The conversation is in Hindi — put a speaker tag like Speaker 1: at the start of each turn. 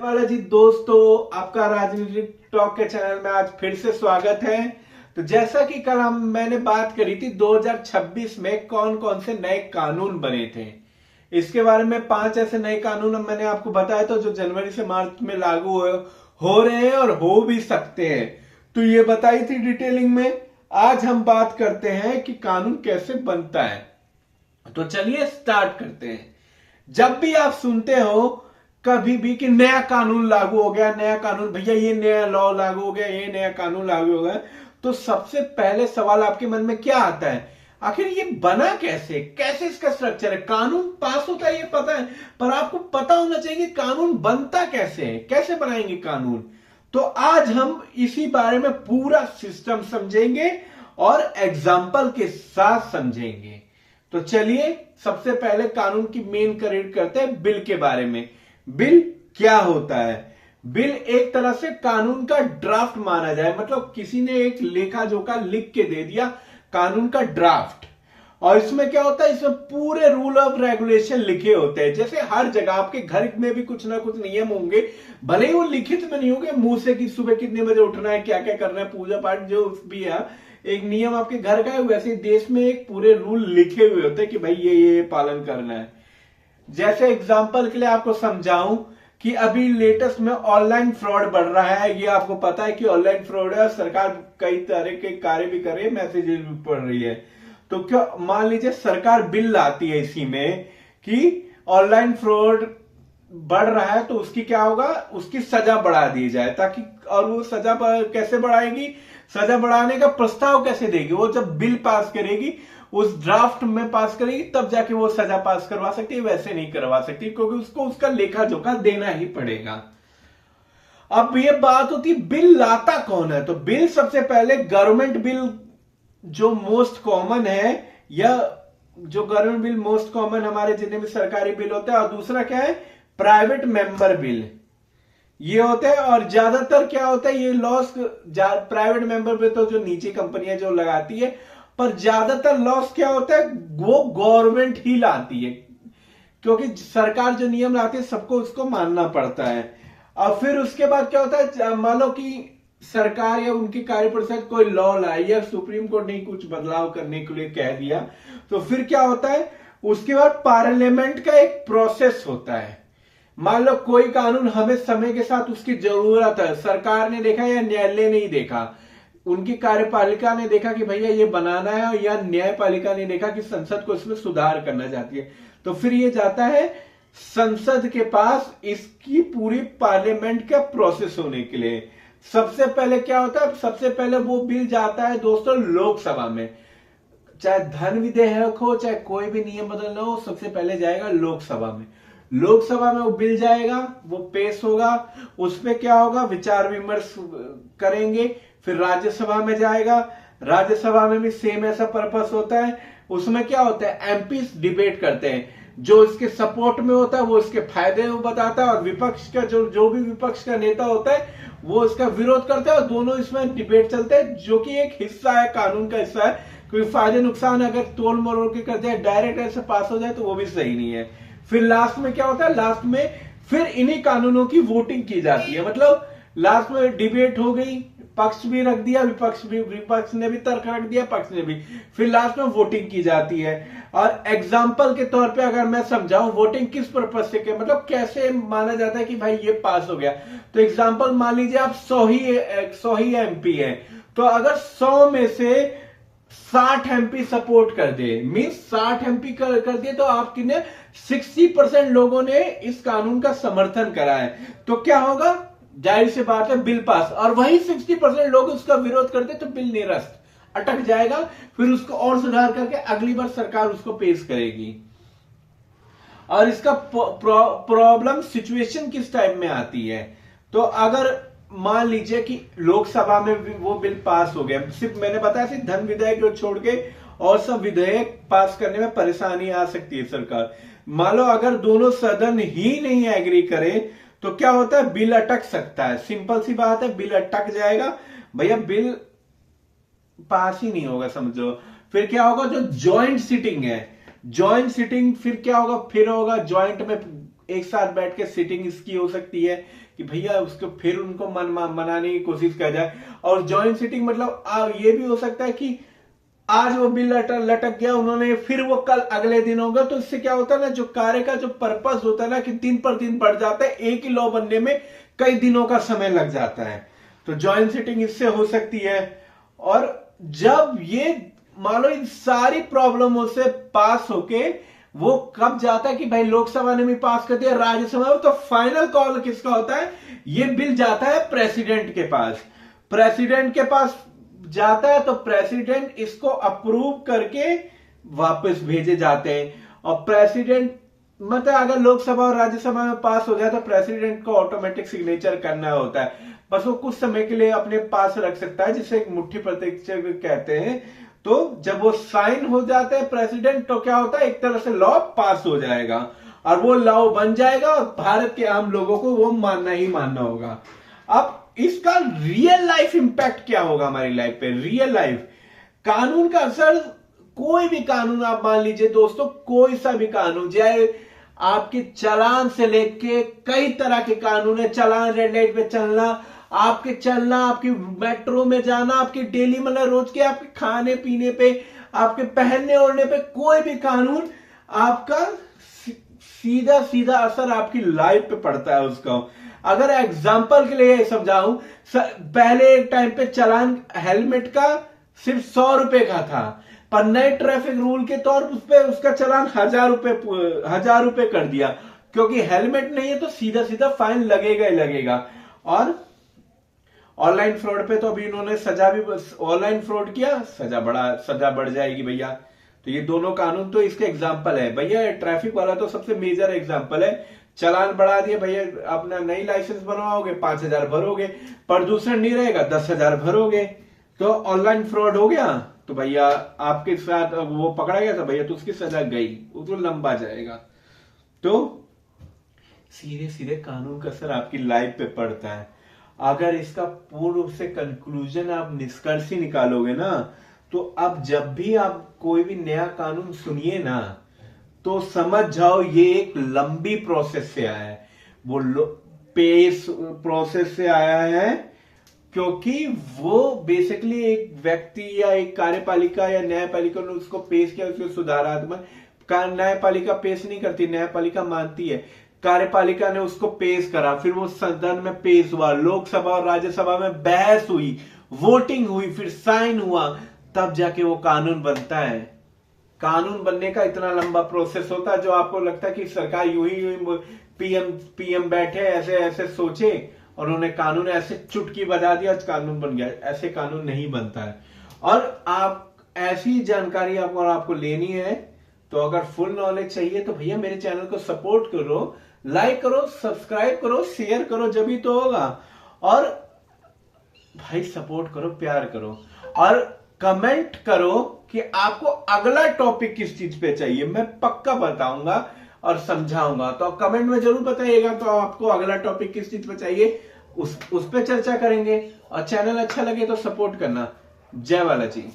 Speaker 1: वाला जी दोस्तों, आपका राजनीतिक टॉक के चैनल में आज फिर से स्वागत है। तो जैसा कि कल मैंने बात करी थी 2026 में कौन कौन से नए कानून बने थे, इसके बारे में 5 ऐसे नए कानून मैंने आपको बताया था जो जनवरी से मार्च में लागू हो रहे हैं और हो भी सकते हैं। तो ये बताई थी डिटेलिंग में। आज हम बात करते हैं कि कानून कैसे बनता है। तो चलिए स्टार्ट करते हैं। जब भी आप सुनते हो कभी भी कि नया कानून लागू हो गया, नया कानून, भैया ये नया लॉ लागू हो गया, ये नया कानून लागू हो गया, तो सबसे पहले सवाल आपके मन में क्या आता है? आखिर ये बना कैसे, कैसे इसका स्ट्रक्चर है? कानून पास होता है ये पता है, पर आपको पता होना चाहिए कानून बनता कैसे है, कैसे बनाएंगे कानून। तो आज हम इसी बारे में पूरा सिस्टम समझेंगे और एग्जाम्पल के साथ समझेंगे। तो चलिए सबसे पहले कानून की मेन करेक्ट करते हैं बिल के बारे में। बिल क्या होता है? बिल एक तरह से कानून का ड्राफ्ट माना जाए, मतलब किसी ने एक लेखा जोखा लिख के दे दिया कानून का ड्राफ्ट। और इसमें क्या होता है, इसमें पूरे रूल ऑफ रेगुलेशन लिखे होते हैं। जैसे हर जगह आपके घर में भी कुछ ना कुछ नियम होंगे, भले ही वो लिखित में नहीं होंगे, मुंह से कि सुबह कितने बजे उठना है, क्या क्या करना है, पूजा पाठ जो भी है, एक नियम आपके घर का है, वैसे देश में एक पूरे रूल लिखे हुए होते हैं कि भाई ये पालन करना है। जैसे एग्जांपल के लिए आपको समझाऊं कि अभी लेटेस्ट में ऑनलाइन फ्रॉड बढ़ रहा है। ये आपको पता है कि ऑनलाइन फ्रॉड है, सरकार कई तरह के कार्य भी कर रही है, मैसेजेस भी पढ़ रही है। तो क्या मान लीजिए सरकार बिल लाती है इसी में कि ऑनलाइन फ्रॉड बढ़ रहा है, तो उसकी क्या होगा, उसकी सजा बढ़ा दी जाए, ताकि, और वो सजा कैसे बढ़ाएगी, सजा बढ़ाने का प्रस्ताव कैसे देगी, वो जब बिल पास करेगी, उस ड्राफ्ट में पास करेगी, तब जाके वो सजा पास करवा सकती है, वैसे नहीं करवा सकती, क्योंकि उसको उसका लेखा जोखा देना ही पड़ेगा। अब ये बात होती है बिल लाता कौन है। तो बिल सबसे पहले गवर्नमेंट बिल जो मोस्ट कॉमन है, या जो गवर्नमेंट बिल मोस्ट कॉमन हमारे जितने भी सरकारी बिल होते हैं, और दूसरा क्या है, प्राइवेट मेंबर बिल, ये होते हैं। और ज्यादातर क्या होता है, ये लॉस प्राइवेट मेंबर बिल तो जो निजी कंपनियां जो लगाती है, पर ज्यादातर लॉस क्या होता है, वो गवर्नमेंट ही लाती है, क्योंकि सरकार जो नियम लाती है सबको उसको मानना पड़ता है। और फिर उसके बाद क्या होता है, मान लो कि सरकार या उनकी कार्यपरिषद कोई लॉ लाई या सुप्रीम कोर्ट ने कुछ बदलाव करने के लिए कह दिया, तो फिर क्या होता है, उसके बाद पार्लियामेंट का एक प्रोसेस होता है। मान लो कोई कानून हमें समय के साथ उसकी जरूरत है, सरकार ने देखा या न्यायालय ने ही देखा, उनकी कार्यपालिका ने देखा कि भैया ये बनाना है, या न्यायपालिका ने देखा कि संसद को इसमें सुधार करना चाहती है, तो फिर ये जाता है संसद के पास, इसकी पूरी पार्लियामेंट का प्रोसेस होने के लिए। सबसे पहले क्या होता है, सबसे पहले वो बिल जाता है दोस्तों लोकसभा में, चाहे धन विधेयक हो, चाहे कोई भी नियम बदलना हो, सबसे पहले जाएगा लोकसभा में। लोकसभा में वो बिल जाएगा, वो पेश होगा, उसमें क्या होगा, विचार विमर्श करेंगे, फिर राज्यसभा में जाएगा। राज्यसभा में भी सेम ऐसा पर्पस होता है। उसमें क्या होता है, एमपीस डिबेट करते हैं, जो इसके सपोर्ट में होता है वो इसके फायदे में बताता है, और विपक्ष का जो भी विपक्ष का नेता होता है वो इसका विरोध करता है, और दोनों इसमें डिबेट चलते हैं, जो कि एक हिस्सा है, कानून का हिस्सा है। क्योंकि फायदे नुकसान अगर तोड़ मरोड़ के कर दिया, डायरेक्ट ऐसे पास हो जाए, तो वो भी सही नहीं है। फिर लास्ट में क्या होता है, लास्ट में फिर इन्हीं कानूनों की वोटिंग की जाती है। मतलब लास्ट में डिबेट हो गई, पक्ष भी रख दिया, विपक्ष ने भी तर्क रख दिया, पक्ष ने भी, फिर लास्ट में वोटिंग की जाती है। और एग्जाम्पल के तौर पे अगर मैं समझाऊं वोटिंग किस पर्पज से के, मतलब कैसे माना जाता है कि भाई ये पास हो गया, तो एग्जाम्पल मान लीजिए आप 100 ही एमपी है, तो अगर 100 में से 60 एमपी सपोर्ट कर दे, मीन्स 60 एमपी कर दिए, तो आपकी ने 60% लोगों ने इस कानून का समर्थन करा है, तो क्या होगा, जाहिर सी बात है बिल पास। और वही 60% लोग उसका विरोध करते, तो बिल निरस्त अटक जाएगा, फिर उसको और सुधार करके अगली बार सरकार उसको पेश करेगी। और इसका प्रॉब्लम सिचुएशन किस टाइप में आती है, तो अगर मान लीजिए कि लोकसभा में भी वो बिल पास हो गया, सिर्फ मैंने बताया सिर्फ धन विधेयक को छोड़ के और सब विधेयक पास करने में परेशानी आ सकती है सरकार। मान लो अगर दोनों सदन ही नहीं एग्री करे, तो क्या होता है, बिल अटक सकता है। सिंपल सी बात है, बिल अटक जाएगा भैया, बिल पास ही नहीं होगा समझो। फिर क्या होगा, जो ज्वाइंट सिटिंग है, ज्वाइंट सिटिंग फिर क्या होगा, फिर होगा ज्वाइंट में एक साथ बैठ के सिटिंग इसकी हो सकती है, कि भैया उसको फिर उनको मनाने की कोशिश किया जाए। और जॉइंट सिटिंग मतलब ये भी हो सकता है कि आज वो बिल लटक गया, उन्होंने फिर वो कल अगले दिन होगा, तो इससे क्या होता है ना, जो कार्य का जो पर्पस होता है ना कि दिन पर दिन बढ़ जाता है, एक ही लॉ बनने में कई दिनों का समय लग जाता है। तो जॉइंट सिटिंग इससे हो सकती है। और जब ये मान लो इन सारी प्रॉब्लमों से पास होके वो कब जाता है कि भाई लोकसभा ने भी पास कर दिया, राज्यसभा में, तो फाइनल कॉल किसका होता है, ये बिल जाता है प्रेसिडेंट के पास। प्रेसिडेंट के पास जाता है तो प्रेसिडेंट इसको अप्रूव करके वापस भेजे जाते हैं। और प्रेसिडेंट मतलब अगर लोकसभा और राज्यसभा में पास हो जाए तो प्रेसिडेंट को ऑटोमेटिक सिग्नेचर करना होता है, बस वो कुछ समय के लिए अपने पास रख सकता है, जिसे एक मुट्ठी प्रतीक्षा कहते हैं। तो जब वो साइन हो जाता है प्रेसिडेंट, तो क्या होता है, एक तरह से लॉ पास हो जाएगा और वो लॉ बन जाएगा और भारत के आम लोगों को वो मानना ही मानना होगा। अब इसका रियल लाइफ इंपैक्ट क्या होगा हमारी लाइफ पे, रियल लाइफ कानून का असर। कोई भी कानून आप मान लीजिए दोस्तों, कोई सा भी कानून, चाहे आपके चालान से लेके कई तरह के कानून है, चालान, रेड लाइट पे चलना, आपके चलना, आपकी मेट्रो में जाना, आपकी डेली मतलब रोज के आपके खाने पीने पे, आपके पहनने ओढ़ने पे, कोई भी कानून आपका सीधा सीधा असर आपकी लाइफ पे पड़ता है उसका। अगर एग्जांपल के लिए समझाऊं, पहले एक टाइम पे चालान हेलमेट का सिर्फ 100 रुपए का था, पर नए ट्रैफिक रूल के तौर पे उसका चालान 1000 रुपए कर दिया, क्योंकि हेलमेट नहीं है तो सीधा सीधा फाइन लगेगा ही लगेगा। और ऑनलाइन फ्रॉड पे तो अभी इन्होंने सजा भी, ऑनलाइन फ्रॉड किया सजा बढ़ जाएगी भैया। तो ये दोनों कानून तो इसके एग्जाम्पल है भैया। ट्रैफिक वाला तो सबसे मेजर एग्जाम्पल है, चालान बढ़ा दिए भैया, अपना नई लाइसेंस बनवाओगे 5000 भरोगे, प्रदूषण नहीं रहेगा 10,000 भरोगे, तो ऑनलाइन फ्रॉड हो गया, तो भैया आपके साथ वो पकड़ा गया था भैया, तो उसकी सजा गई, वो तो लंबा जाएगा। तो सीधे सीधे कानून का असर आपकी लाइफ पे पड़ता है। अगर इसका पूर्ण रूप से कंक्लूजन आप निष्कर्ष ही निकालोगे ना, तो अब जब भी आप कोई भी नया कानून सुनिए ना, तो समझ जाओ ये एक लंबी प्रोसेस से आया है, वो पेस प्रोसेस से आया है, क्योंकि वो बेसिकली एक व्यक्ति या एक कार्यपालिका या न्यायपालिका ने उसको पेश किया, उसको सुधारात्मक। न्यायपालिका पेश नहीं करती, न्यायपालिका मानती है, कार्यपालिका ने उसको पेश करा, फिर वो सदन में पेश हुआ, लोकसभा और राज्यसभा में बहस हुई, वोटिंग हुई, फिर साइन हुआ, तब जाके वो कानून बनता है। कानून बनने का इतना लंबा प्रोसेस होता है, जो आपको लगता है कि सरकार यूं ही पीएम बैठे ऐसे ऐसे सोचे और उन्होंने कानून ऐसे चुटकी बजा दिया, कानून बन गया, ऐसे कानून नहीं बनता है। और आप ऐसी जानकारी आपको लेनी है, तो अगर फुल नॉलेज चाहिए तो भैया मेरे चैनल को सपोर्ट करो, लाइक करो, सब्सक्राइब करो, शेयर करो, जब ही तो होगा। और भाई सपोर्ट करो, प्यार करो, और कमेंट करो कि आपको अगला टॉपिक किस चीज पे चाहिए, मैं पक्का बताऊंगा और समझाऊंगा। तो कमेंट में जरूर बताइएगा तो आपको अगला टॉपिक किस चीज पे चाहिए, उस पे चर्चा करेंगे। और चैनल अच्छा लगे तो सपोर्ट करना। जय बालाजी।